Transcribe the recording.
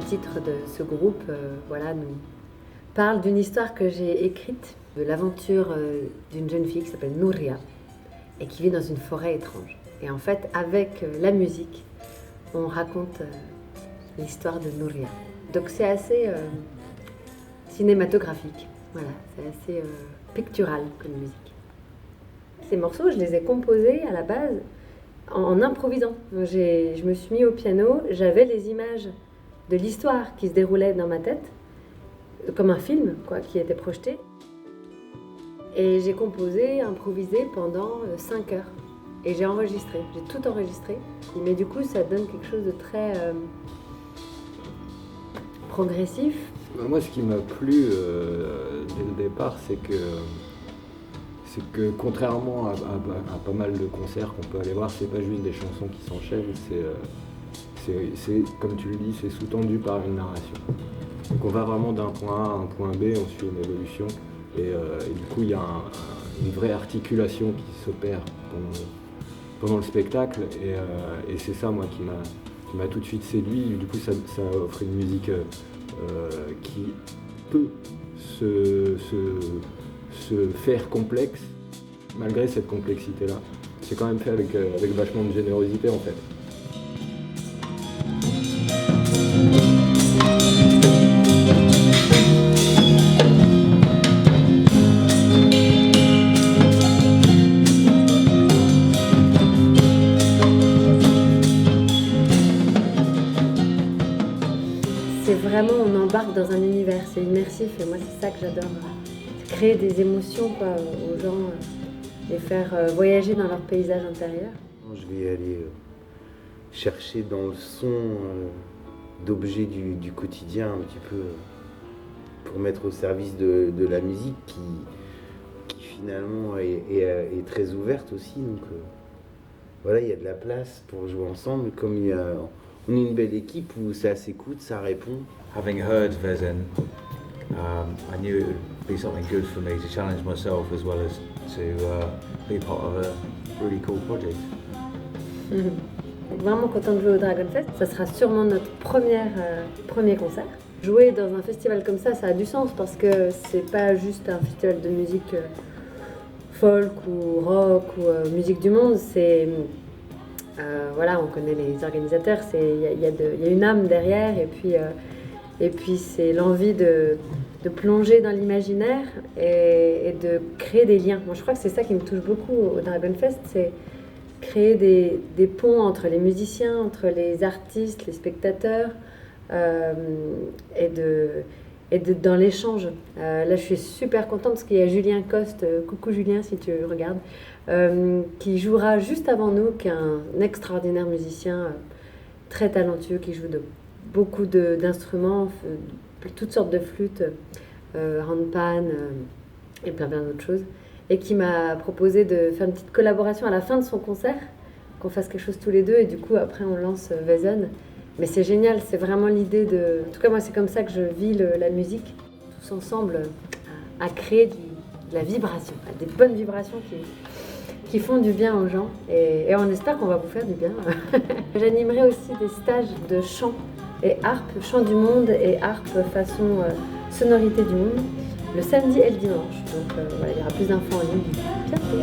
titre de ce groupe nous parle d'une histoire que j'ai écrite, de l'aventure d'une jeune fille qui s'appelle Nouria et qui vit dans une forêt étrange. Et en fait, avec la musique, on raconte l'histoire de Nouria. Donc c'est assez cinématographique, voilà, c'est assez pictural comme musique. Ces morceaux, je les ai composés à la base en improvisant. Donc, je me suis mis au piano, j'avais les images de l'histoire qui se déroulait dans ma tête, comme un film qui était projeté. Et j'ai composé, improvisé pendant 5 heures. Et j'ai tout enregistré. Mais du coup, ça donne quelque chose de très progressif. Moi, ce qui m'a plu dès le départ, c'est que contrairement à pas mal de concerts qu'on peut aller voir, c'est pas juste des chansons qui s'enchaînent, c'est comme tu le dis, c'est sous-tendu par une narration. Donc on va vraiment d'un point A à un point B, on suit une évolution, et du coup il y a une vraie articulation qui s'opère pendant le spectacle, et c'est ça moi qui m'a tout de suite séduit. Du coup ça offre une musique qui peut se faire complexe malgré cette complexité-là. C'est quand même fait avec vachement de générosité en fait. C'est vraiment, on embarque dans un univers, c'est immersif et moi c'est ça que j'adore. Créer des émotions aux gens, les faire voyager dans leur paysage intérieur. Je vais aller chercher dans le son d'objets du quotidien un petit peu pour mettre au service de la musique qui finalement est très ouverte aussi. Donc voilà, il y a de la place pour jouer ensemble. Comme on est une belle équipe où ça s'écoute, ça répond. Having heard Vezin, I knew it would be something good for me to challenge myself as well as to be part of a really cool project. Vraiment content de jouer au Dragon Fest, ça sera sûrement notre premier concert. Jouer dans un festival comme ça a du sens parce que c'est pas juste un festival de musique folk ou rock ou musique du monde, c'est on connaît les organisateurs, il y a une âme derrière et puis c'est l'envie de plonger dans l'imaginaire et de créer des liens. Moi, je crois que c'est ça qui me touche beaucoup au Dragon Fest, c'est créer des ponts entre les musiciens, entre les artistes, les spectateurs, dans l'échange. Là, je suis super contente parce qu'il y a Julien Coste, coucou Julien si tu regardes, qui jouera juste avant nous, qui est un extraordinaire musicien, très talentueux, qui joue beaucoup d'instruments, toutes sortes de flûtes, handpan et plein d'autres choses, et qui m'a proposé de faire une petite collaboration à la fin de son concert, qu'on fasse quelque chose tous les deux, et du coup après on lance Vezin. Mais c'est génial, c'est vraiment l'idée de... En tout cas moi c'est comme ça que je vis la musique, tous ensemble à créer de la vibration, des bonnes vibrations qui font du bien aux gens, et on espère qu'on va vous faire du bien. J'animerai aussi des stages de chant et harpe, chant du monde et harpe façon sonorité du monde, le samedi et le dimanche. Donc il y aura plus d'infos en ligne bientôt.